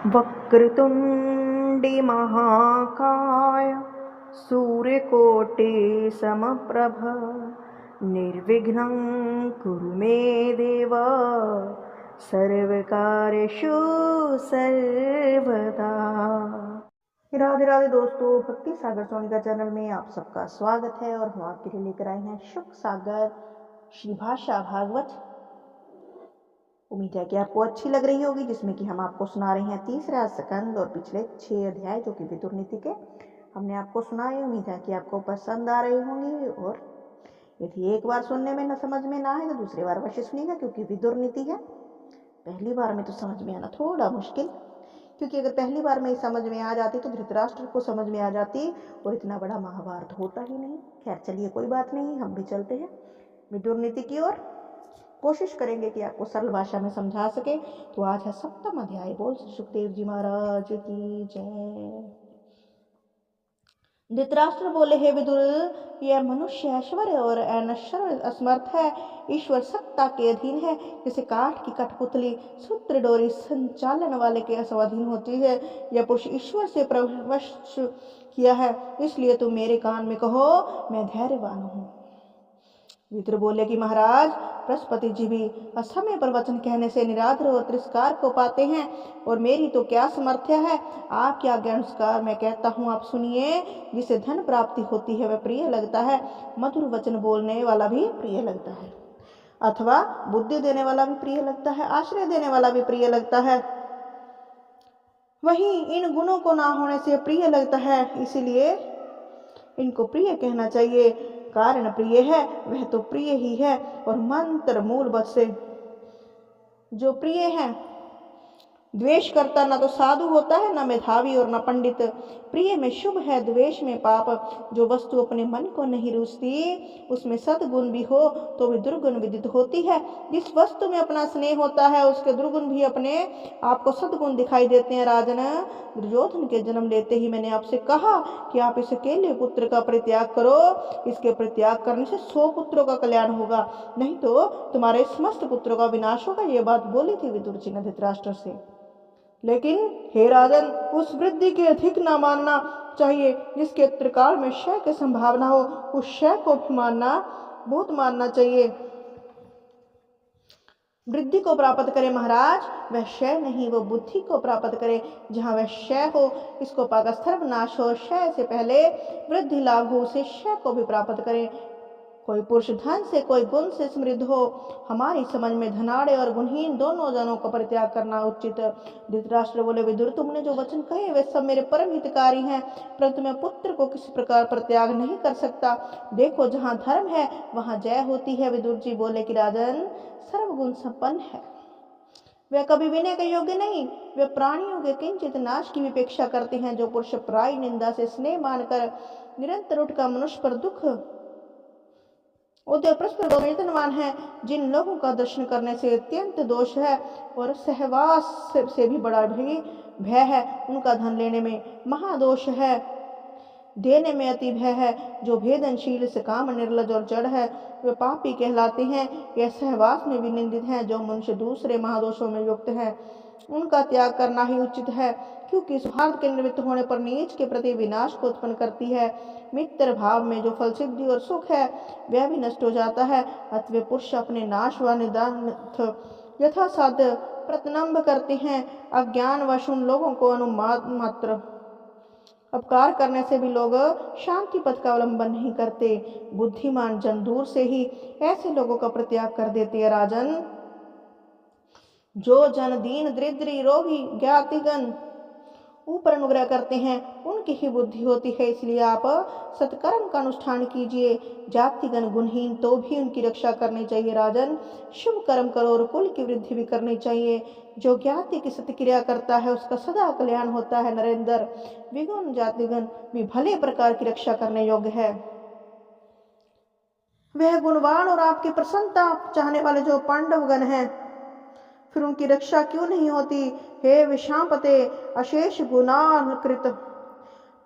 वक्रतुण्डी महाकाय सूर्यकोटि समप्रभ निर्विघ्नं कुरु मे देव सर्वकार्येषु सर्वदा। राधे राधे दोस्तों, भक्ति सागर सोनिका चैनल में आप सबका स्वागत है और हम आपके लिए लेकर आए हैं शुक सागर श्री भाषा भागवत। उम्मीद है कि आपको अच्छी लग रही होगी, जिसमें कि हम आपको सुना रहे हैं तीसरा स्कंद और पिछले 6 अध्याय जो कि विदुर नीति के हमने आपको सुनाए। उम्मीद है कि आपको पसंद आ रही होंगी और यदि एक बार सुनने में न समझ में ना आए तो दूसरी बार अवश्य सुनिएगा, क्योंकि विदुर नीति है। पहली बार में तो समझ में आना थोड़ा मुश्किल, क्योंकि अगर पहली बार में ही समझ में आ जाती तो धृतराष्ट्र को समझ में आ जाती और इतना बड़ा महाभारत होता ही नहीं। खैर चलिए, कोई बात नहीं, हम भी चलते हैं विदुर नीति की ओर। कोशिश करेंगे कि आपको सरल भाषा में समझा सके। तो आज है 7वां अध्याय। बोल सुखदेव जी महाराज की जय। धृतराष्ट्र बोले, हे विदुर, यह मनुष्य ऐश्वर्य और अनश्वर असमर्थ है, ईश्वर सत्ता के अधीन है। जैसे काठ की कठपुतली सूत्र डोरी संचालन वाले के स्वाधीन होती है, यह पुरुष ईश्वर से प्रवश किया है। इसलिए तुम मेरे कान में कहो, मैं धैर्यवान हूँ। विदुर बोले कि महाराज, बृहस्पति जी भी असमय पर वचन कहने से निरादर और तिरस्कार को पाते हैं, और मेरी तो क्या समर्थ्य है। आपकी आज्ञा अनुसार मैं कहता हूँ, आप सुनिए। जिसे धन प्राप्ति होती है वह प्रिय लगता है, मधुर वचन बोलने वाला भी प्रिय लगता है, अथवा बुद्धि देने वाला भी प्रिय लगता है, आश्रय देने वाला भी प्रिय लगता है। वहीं इन गुणों को ना होने से प्रिय लगता है, इसीलिए इनको प्रिय कहना चाहिए। कारण प्रिय है वह तो प्रिय ही है, और मंत्र मूल बच से जो प्रिय है। द्वेष करता ना तो साधु होता है, ना मेधावी और ना पंडित। प्रिय में शुभ है, द्वेष में पाप। जो वस्तु अपने मन को नहीं रुचती उसमें सद्गुण भी हो तो भी दुर्गुण विदित होती है। जिस वस्तु में अपना स्नेह होता है उसके दुर्गुण भी अपने आप को सद्गुण दिखाई देते हैं। राजन, दुर्योधन के जन्म लेते ही मैंने आपसे कहा कि आप इस अकेले पुत्र का परित्याग करो। इसके परित्याग करने से 100 पुत्रों का कल्याण होगा, नहीं तो तुम्हारे समस्त पुत्रों का विनाश होगा। ये बात बोली थी विदुर जी ने धृतराष्ट्र से। लेकिन हे राजन, उस वृद्धि के अधिक ना मानना चाहिए जिसके त्रिकाल में क्षय की संभावना हो। उस क्षय को भी बहुत मानना चाहिए। वृद्धि को प्राप्त करे महाराज, वह क्षय नहीं, वो बुद्धि को प्राप्त करे। जहाँ वह क्षय हो इसको पाकर सर्वनाश हो। क्षय से पहले वृद्धि लाभ हो, उसे क्षय को भी प्राप्त करे। कोई पुरुष धन से कोई गुण से समृद्ध हो। हमारी समझ में धनाढ़ और गुणहीन दोनों जनों का परित्याग करना उचित। धृतराष्ट्र बोले, विदुर, तुमने जो वचन कहे वे सब मेरे परम हितकारी हैं, परंतु मैं पुत्र को किसी प्रकार परित्याग नहीं कर सकता। देखो, जहाँ धर्म है वहाँ जय होती है। विदुर जी बोले कि राजन, सर्वगुण संपन्न है, वे कभी विनय के योग्य नहीं। वे प्राणियों के किंचित नाश की विपेक्षा करते हैं। जो पुरुष प्राय निंदा से स्नेह मानकर निरंतर उठकर मनुष्य पर दुख उदय परस्पर वेतनवान है, जिन लोगों का दर्शन करने से अत्यंत दोष है और सहवास से भी बड़ा भय है, उनका धन लेने में महादोष है, देने में अति भय है। जो भेदनशील से काम निर्लज और जड़ है वे पापी कहलाते हैं। यह सहवास में भी निंदित हैं। जो मनुष्य दूसरे महादोषों में युक्त है उनका त्याग करना ही उचित है, क्योंकि स्वार्थ के निवृत्त होने पर नीच के प्रति विनाश को उत्पन्न करती है। मित्र भाव में जो फल सिद्धि और सुख है वह भी नष्ट हो जाता है। अतः पुरुष अपने नाश व निदान यथासाध्य प्रतनम्ब करते हैं। अज्ञानवश उन लोगों को अनुमान मात्र अपकार करने से भी लोग शांति पथ का अवलंबन नहीं करते। बुद्धिमान जन दूर से ही ऐसे लोगों का परित्याग कर देते हैं। राजन, जो जन दीन दरिद्री रोगी ज्ञातिगण ऊपर अनुग्रह करते हैं उनकी ही बुद्धि होती है। इसलिए आप सत्कर्म का अनुष्ठान कीजिए। जातिगण गुणहीन तो भी उनकी रक्षा करनी चाहिए। राजन, शुभ कर्म करो और कुल की वृद्धि भी करनी चाहिए। जो ज्ञाति की सत्क्रिया करता है उसका सदा कल्याण होता है। नरेंद्र, विगुण जातिगण भी भले प्रकार की रक्षा करने योग्य है। वह गुणवान और आपकी प्रसन्नता चाहने वाले जो पांडवगण हैं, फिर उनकी रक्षा क्यों नहीं होती। हे विशांपते, अशेष गुणाकृत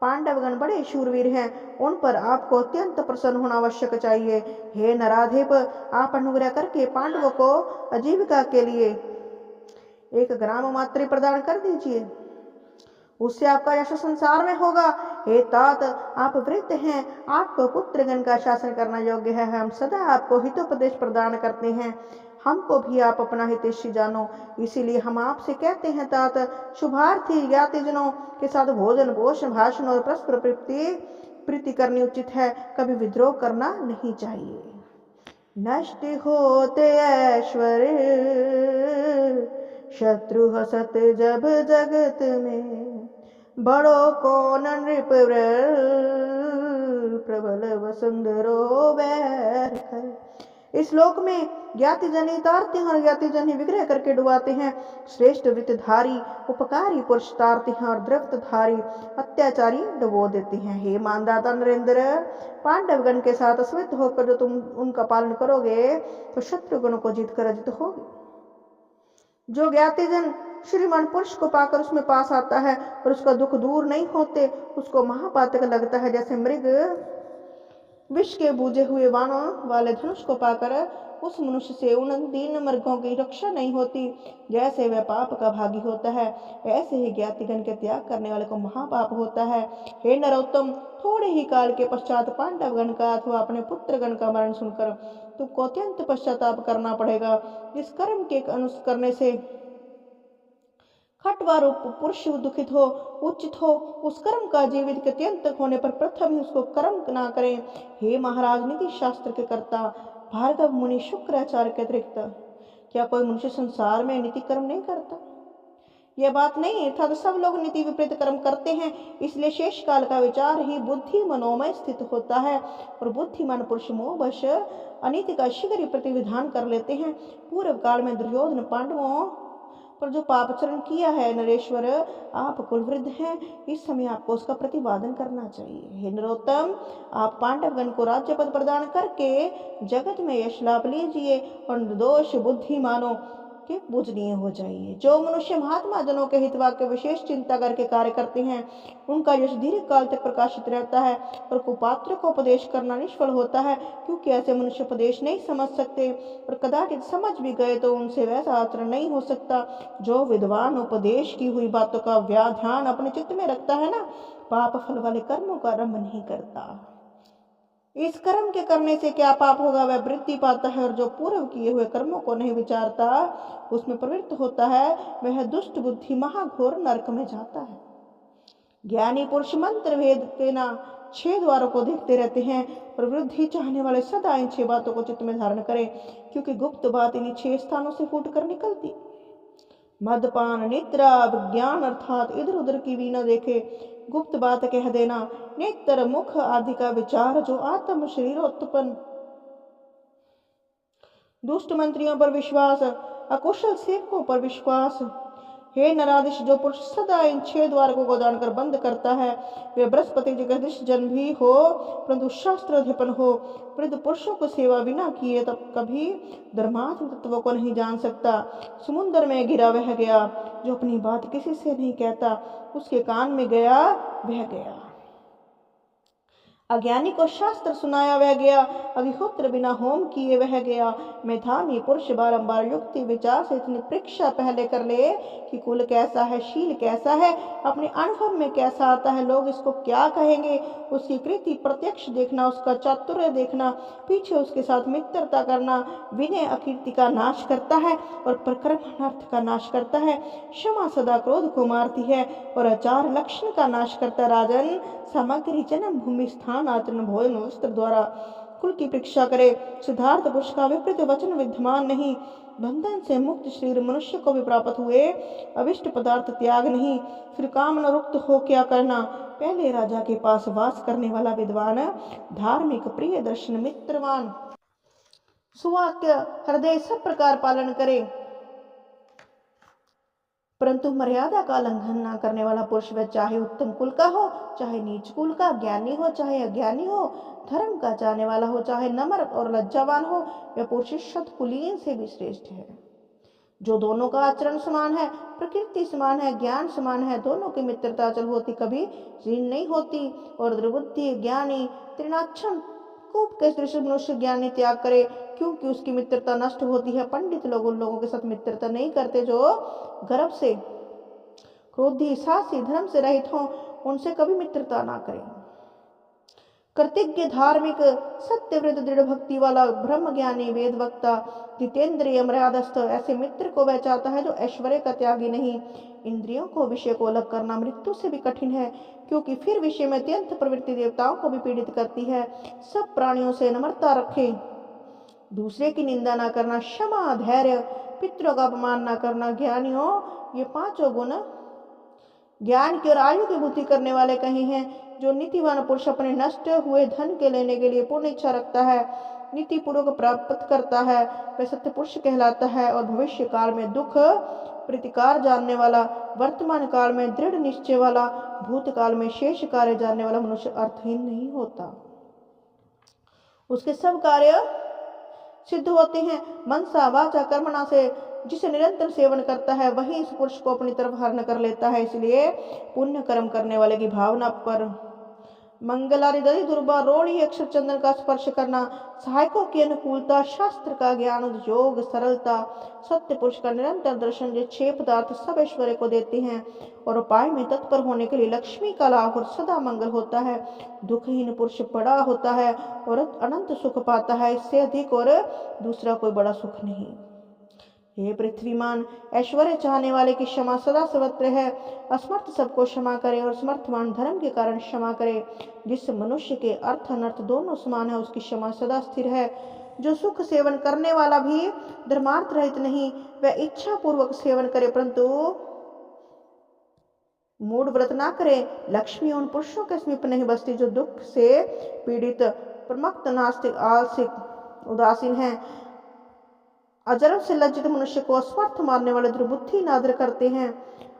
पांडवगण बड़े शूरवीर हैं, उन पर आपको अत्यंत प्रसन्न होना आवश्यक चाहिए। हे नराधिप, आप अनुग्रह करके पांडवों को आजीविका के लिए 1 ग्राम मात्र प्रदान कर दीजिए। उससे आपका यश संसार में होगा। हे तात, आप वृद्ध हैं, आपको पुत्रगण का शासन करना योग्य है। हम सदा आपको हितोपदेश प्रदान करते हैं, हमको भी आप अपना हितैषी जानो। इसीलिए हम आपसे कहते हैं तात, शुभार्थी ज्ञातिजनों के साथ भोजन पोषण भाषण और परस्पर प्रीति करनी उचित है, कभी विद्रोह करना नहीं चाहिए। नष्ट होते ऐश्वर्य शत्रु हसत जब जगत में, बड़ो कौन नृप प्रबल वसुंधरो बैर कर। इस लोक में ज्ञाति जन तारते हैं और ज्ञाति जन विग्रह करके डुबाते हैं। श्रेष्ठ वृत्तधारी उपकारी पुरुष तारते हैं और द्रव्यधारी अत्याचारी डुबो देते हैं। हे मानदाता नरेंद्र, पांडवगण के साथ अश्वत्थ होकर जो तुम उनका पालन करोगे तो शत्रुगणों को जीत कर अजित होगे। जो ज्ञातिजन श्रीमान पुरुष को पाकर उसमें पास आता है और उसका दुख दूर नहीं होते, उसको महापातक लगता है। जैसे मृग विष के बूझे हुए बाणों वाले धनुष को पाकर उस मनुष्य से उन दीन मृगों की रक्षा नहीं होती, जैसे वह पाप का भागी होता है, ऐसे ही ज्ञातिगण के त्याग करने वाले को महापाप होता है। हे नरोत्तम, थोड़े ही काल के पश्चात पांडवगण का अथवा अपने पुत्रगण का मरण सुनकर तुमको अत्यंत पश्चाताप करना पड़ेगा। जिस कर्म के अनुष्करने से खटवारूप पुरुष दुखित हो उचित हो, उस कर्म का जीवित के अत्यंत होने पर प्रथम ही उसको कर्म ना करें। हे महाराज, नीति शास्त्र के कर्ता भार्गव मुनि शुक्राचार्य के अतिरिक्त क्या कोई मनुष्य संसार में नीति कर्म नहीं करता? यह बात नहीं, अर्थात सब लोग नीति विपरीत कर्म करते हैं। इसलिए शेष काल का विचार ही बुद्धि मनोमय स्थित होता है और बुद्धिमान पुरुष मोहवश अनीति का शीघ्र ही प्रतिविधान कर लेते हैं। पूर्व काल में दुर्योधन पांडवों पर जो पापचरण किया है, नरेश्वर आप कुलवृद्ध हैं, इस समय आपको उसका प्रतिवादन करना चाहिए। हे नरोत्तम, आप पांडवगण को राज्य पद प्रदान करके जगत में यश लाभ लीजिए और निर्दोष बुद्धिमानों के पूजनीय हो जाइए। जो मनुष्य महात्मा जनों के हितवा के विशेष चिंता करके कार्य करते हैं, उनका यश दीर्घ काल तक प्रकाशित रहता है और कुपात्र को उपदेश करना निष्फल होता है, क्योंकि ऐसे मनुष्य उपदेश नहीं समझ सकते और कदाचित समझ भी गए तो उनसे वैसा आचरण नहीं हो सकता। जो विद्वान उपदेश की हुई बातों का ध्यान अपने चित्त में रखता है ना, पाप फल वाले कर्मों का आरंभ नहीं करता। इस कर्म के करने से क्या पाप होगा वह वृत्ति पाता है, और जो पूर्व किए हुए कर्मों को नहीं विचारता उसमें प्रवृत्त होता है, वह दुष्ट बुद्धि महाघोर नरक में जाता है। ज्ञानी पुरुष मंत्र भेद के ना 6 द्वारों को देखते रहते हैं और वृद्धि चाहने वाले सदा इन 6 बातों को चित्त में धारण करें, क्योंकि गुप्त बात इन्हीं 6 स्थानों से फूट कर निकलती। मदपान निद्रा विज्ञान अर्थात इधर उधर की भी न देखे, गुप्त बात कह देना, नेत्र मुख आदि का विचार जो आत्म शरीर उत्पन्न, दुष्ट मंत्रियों पर विश्वास, अकुशल सेवकों पर विश्वास। हे नराधीश, जो पुरुष सदा इन 6 द्वारकों को जानकर बंद करता है, वे बृहस्पति जगदीश जन भी हो परंतु शास्त्राधिपन हो, वृद्ध पुरुषों को सेवा बिना किए तब कभी धर्मात्म तत्वों को नहीं जान सकता। समुद्र में गिरा वह गया, जो अपनी बात किसी से नहीं कहता, उसके कान में गया वह गया। अज्ञानी को शास्त्र सुनाया वह गया, अग्निहोत्र बिना होम किए वह गया। मेधावी पुरुष बारंबार युक्ति विचार से इतनी परीक्षा पहले कर ले कि कुल कैसा है, शील कैसा है, अपने अनुभव में कैसा आता है, लोग इसको क्या कहेंगे, उसकी कृति प्रत्यक्ष देखना, उसका चातुर्य देखना, पीछे उसके साथ मित्रता करना विनय अकीर्ति का नाश करता है और प्रक्रम अनर्थ का नाश करता है। क्षमा सदा क्रोध को मारती है और आचार लक्षण का नाश करता। राजन, सामग्री जन्म भूमि स्थान आचरण भोजन वस्त्र द्वारा कुल की परीक्षा करे। सिद्धार्थ पुरुष का विपरीत वचन विद्यमान नहीं, बंधन से मुक्त शरीर मनुष्य को भी प्राप्त हुए, अविष्ट पदार्थ त्याग नहीं, फिर कामना रुक्त हो क्या करना। पहले राजा के पास वास करने वाला विद्वान, धार्मिक प्रिय दर्शन मित्रवान, सुवाक्य हृदय सब प्रकार पालन करे, परंतु मर्यादा का उल्लंघन न करने वाला पुरुष, वह चाहे उत्तम कुल का हो चाहे नीच कुल का, ज्ञानी हो चाहे अज्ञानी हो, धर्म का चाहने वाला हो चाहे नम्र और लज्जावान हो, वह पुरुष शतकुलीन से भी श्रेष्ठ है। जो दोनों का आचरण समान है, प्रकृति समान है, ज्ञान समान है, दोनों की मित्रता अचल होती, कभी ऋण नहीं होती। और दुर्बुद्धि ज्ञानी तृणाक्षम कूप के दृश्य मनुष्य ज्ञानी त्याग करे, क्योंकि उसकी मित्रता नष्ट होती है। पंडित लोग उन लोगों के साथ मित्रता नहीं करते जो गर्भ से क्रोधी, साहसी, धर्म से रहित हों, उनसे कभी मित्रता ना करें। कृतज्ञ, धार्मिक, सत्यव्रत, दृढ़ भक्ति वाला, ब्रह्म ज्ञानी, वेद वक्ता, जितेंद्रिय, मर्यादस्थ, ऐसे मित्र को वह चाहता है जो ऐश्वर्य का त्यागी नहीं। इंद्रियों को, विषय को अलग करना मृत्यु से भी कठिन है, क्योंकि फिर विषय में अत्यंत प्रवृत्ति देवताओं को भी पीड़ित करती है। सब प्राणियों से नम्रता रखें, दूसरे की निंदा ना करना, क्षमा, धैर्य, पितरों का अपमान ना करना। ज्ञानियों, ये पांचों गुण ज्ञान की और आयु की बुद्धि करने वाले कहीं हैं। जो नीतिवान पुरुष अपने नष्ट हुए धन के लेने के लिए पूर्ण इच्छा रखता है, नीति पूर्वक प्राप्त करता है, वह सत्य पुरुष कहलाता है। और भविष्य काल में दुख प्रतिकार जानने वाला, वर्तमान काल में दृढ़ निश्चय वाला, भूतकाल में शेष कार्य जानने वाला मनुष्य अर्थहीन नहीं होता। उसके सब कार्य सिद्ध होते हैं। मनसा वाचा कर्मणा से जिसे निरंतर सेवन करता है, वही इस पुरुष को अपनी तरफ हरण कर लेता है। इसलिए पुण्य कर्म करने वाले की भावना पर मंगलारि दधि दुर्बा रोड़ी अक्षर चंदन का स्पर्श करना, सहायकों की अनुकूलता, शास्त्र का ज्ञान, उद्योग, सरलता, सत्य पुरुष का निरंतर दर्शन, ये 6 पदार्थ सब ऐश्वर्य को देते हैं। और उपाय में तत्पर होने के लिए लक्ष्मी का लाभ और सदा मंगल होता है। दुखहीन पुरुष बड़ा होता है और अनंत सुख पाता है, इससे अधिक और दूसरा कोई बड़ा सुख नहीं। हे पृथ्वीमान, ऐश्वर्य चाहने वाले की क्षमा सदा सर्वत्र है। असमर्थ सबको क्षमा करे और समर्थवान धर्म के कारण क्षमा करे। जिस मनुष्य के अर्थ अनर्थ दोनों समान है, उसकी क्षमा सदा स्थिर है। जो सुख सेवन करने वाला भी धर्मार्थ रहित नहीं, वह इच्छा पूर्वक सेवन करे परंतु मूढ़ व्रत ना करे। लक्ष्मी उन पुरुषों के समीप नहीं बसती जो दुख से पीड़ित, प्रमत्त, नास्तिक, आलसिक, उदासीन है। अजर से लज्जित मनुष्य को असमर्थ मानने वाले दुर्बुद्धि नादर करते हैं।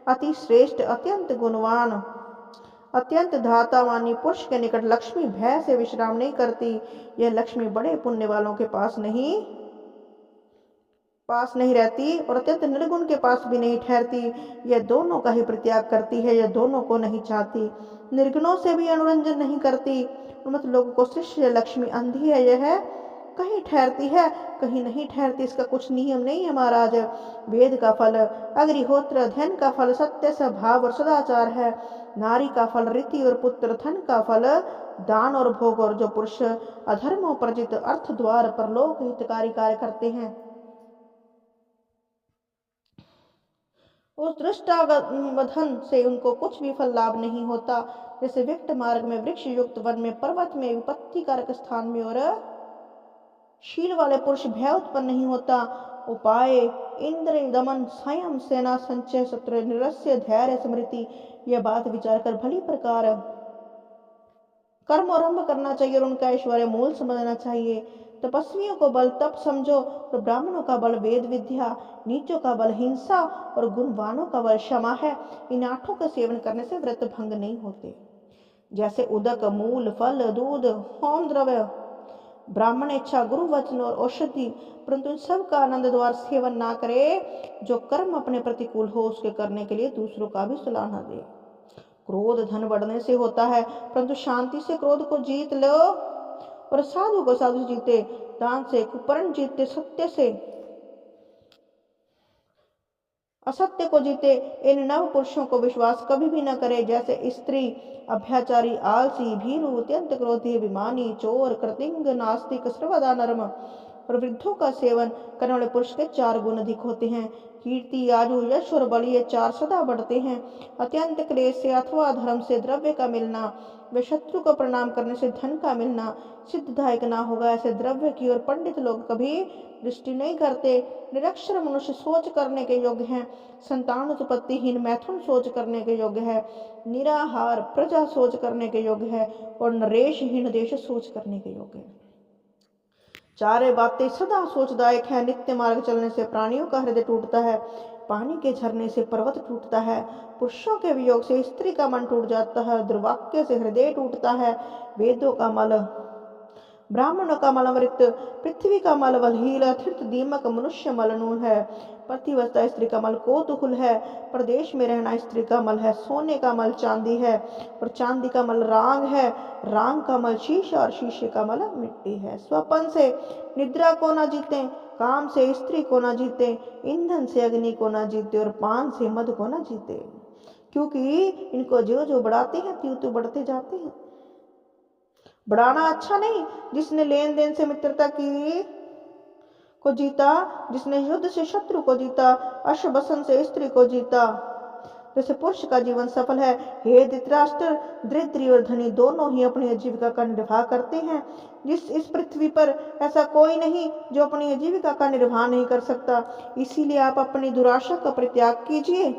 अति श्रेष्ठ, अत्यंत गुणवान, अत्यंत धातावानी पुरुष के निकट लक्ष्मी भय से विश्राम नहीं करती। यह लक्ष्मी बड़े पुण्य वालों के पास नहीं रहती और अत्यंत निर्गुण के पास भी नहीं ठहरती। यह दोनों का ही परित्याग करती है, यह दोनों को नहीं चाहती। निर्गुणों से भी अनुरंजन नहीं करती। मत लोगों को शिष्य लक्ष्मी अंधी है, यह कहीं ठहरती है कहीं नहीं ठहरती, इसका कुछ नियम नहीं है महाराज। वेद का फल अग्निहोत्र, अध्ययन का फल सत्य, स्वभाव और सदाचार है। नारी का फल रीति और पुत्र, धन का फल दान और भोग। और जो पुरुष अधर्मों प्रजित अर्थ द्वार पर लोक हितकारी कार्य करते हैं, उस दृष्टावधन से उनको कुछ भी फल लाभ नहीं होता। जैसे विकट मार्ग में, वृक्ष युक्त वन में, पर्वत में, विपत्ति कारक स्थान में और शील वाले पुरुष भय उत्पन्न नहीं होता। उपाय इंद्र दमन, संयम, सेना, संचय, शत्रु निरस्य, धैर्य, स्मृति, यह बात विचार कर भली प्रकार कर्म आरंभ करना चाहिए और उनका ऐश्वर्य मूल समझना चाहिए। तपस्वियों को बल तप समझो और ब्राह्मणों का बल वेद विद्या, नीचों का बल हिंसा और गुणवानों का बल क्षमा है। इन 8 का सेवन करने से व्रत भंग नहीं होते। जैसे उदक, मूल, फल, दूध, होम द्रव्य, ब्राह्मण इच्छा, गुरु वचन और औषधि, परंतु इन सब का आनंद द्वार सेवन ना करे। जो कर्म अपने प्रतिकूल हो उसके करने के लिए दूसरों का भी सलाह न दे। क्रोध धन बढ़ने से होता है, परंतु शांति से क्रोध को जीत लो और साधु को साधु जीते। दान से कुकर्म जीते, सत्य से असत्य को जीते। इन नव पुरुषों को विश्वास कभी भी न करे। जैसे स्त्री अभ्याचारी, आलसी, भीरु, अत्यंत क्रोधी, अभिमानी, चोर, कृतिंग, नास्तिक, सर्वदा नर्म और वृद्धों का सेवन करने वाले पुरुष के 4 गुण अधिक होते हैं। कीर्ति, आयु, यश और बल, ये 4 सदा बढ़ते हैं। अत्यंत क्लेश से अथवा धर्म से द्रव्य का मिलना, वे शत्रु को प्रणाम करने से धन का मिलना सिद्धदायक ना होगा। ऐसे द्रव्य की ओर पंडित लोग कभी दृष्टि नहीं करते। निरक्षर मनुष्य सोच करने के योग्य हैं। संतान उत्पत्तिहीन मैथुन सोच करने के योग्य है। निराहार प्रजा सोच करने के योग्य है और नरेशहीन देश सोच करने के योग्य है। 4 बातें सदा सोचदायक है। नित्य मार्ग चलने से प्राणियों का हृदय टूटता है, पानी के झरने से पर्वत टूटता है, पुरुषों के वियोग से स्त्री का मन टूट जाता है, दुर्वाक्य से हृदय टूटता है। वेदों का मल ब्राह्मणों का मल अमृत, पृथ्वी का मल वलहील, तीर्थ दीमक, मनुष्य मल नून है। प्रतिवस्था स्त्री का मल कोतुकुल है, प्रदेश में रहना स्त्री का मल है। सोने का मल चांदी है और चांदी का मल रांग है। रांग का मल शीशा और शीशे का मल मिट्टी है। स्वपन से निद्रा को न जीते, काम से स्त्री को न जीते, ईंधन से अग्नि को न जीते और पान से मद को न जीते। क्योंकि इनको जो जो बढ़ाते हैं त्यों त्यों बढ़ते जाते हैं। बढ़ाना अच्छा नहीं। जिसने लेन देन से मित्रता की को जीता, जिसने युद्ध से शत्रु को जीता, अश्वबसन से स्त्री को जीता, जैसे पुरुष का जीवन सफल है। हे धृतराष्ट्र, दरिद्री और धनी दोनों ही अपनी आजीविका का निर्वाह करते हैं। इस पृथ्वी पर ऐसा कोई नहीं जो अपनी आजीविका का निर्वाह नहीं कर सकता। इसीलिए आप अपनी दुराशा का परित्याग कीजिए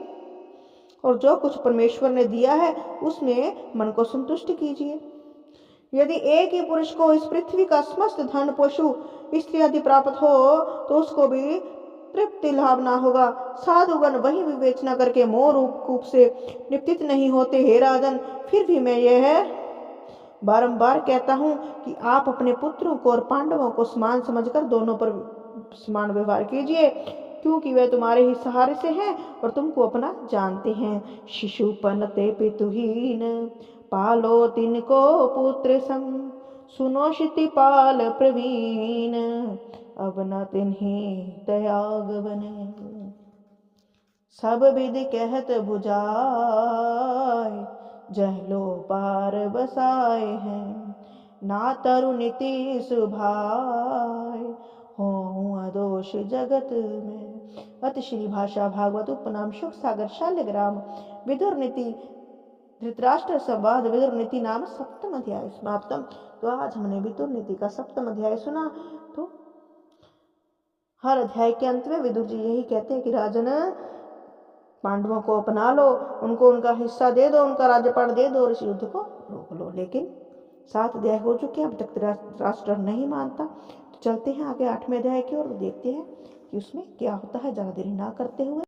और जो कुछ परमेश्वर ने दिया है उसमें मन को संतुष्ट कीजिए। यदि एक ही पुरुष को इस पृथ्वी का समस्त धन पशु स्त्री आदि प्राप्त हो तो उसको भी तृप्ति लाभ ना होगा। साधुगण वही विवेचना करके मोह रूप कूप से निपतित नहीं होते। हे राजन, फिर भी मैं यह बारंबार कहता हूं कि आप अपने पुत्रों को और पांडवों को समान समझकर दोनों पर समान व्यवहार कीजिए, क्योंकि वे तुम्हारे ही सहारे से हैं और तुमको अपना जानते हैं। शिशुपन ते पितुहीन, पालो तिनको पुत्र सम, सुनो क्षितिपाल प्रवीण, अब न तिन्हीं त्याग बने। सब विधि कहत बुझाए, जहलो पार बसाए हैं, ना तरुनीति सुभाए, हों अदोष जगत में। अति श्री भाषा भागवत उपनाम शुक सागर शाल्यग्राम विदुर नीति धृतराष्ट्र संवाद विदुर नीति नाम सप्तम अध्याय समाप्तम। तो आज हमने विदुर नीति का सप्तम अध्याय सुना। तो हर अध्याय के अंत में विदुर जी यही कहते हैं कि राजन, पांडवों को अपना लो, उनको उनका हिस्सा दे दो, उनका राज्यपाट दे दो और इस युद्ध को रोक लो। लेकिन 7 अध्याय हो चुके हैं, अब तक राष्ट्र नहीं मानता। तो चलते हैं आगे 8वें अध्याय की ओर, देखते हैं कि उसमें क्या होता है। ज्यादा देरी ना करते हुए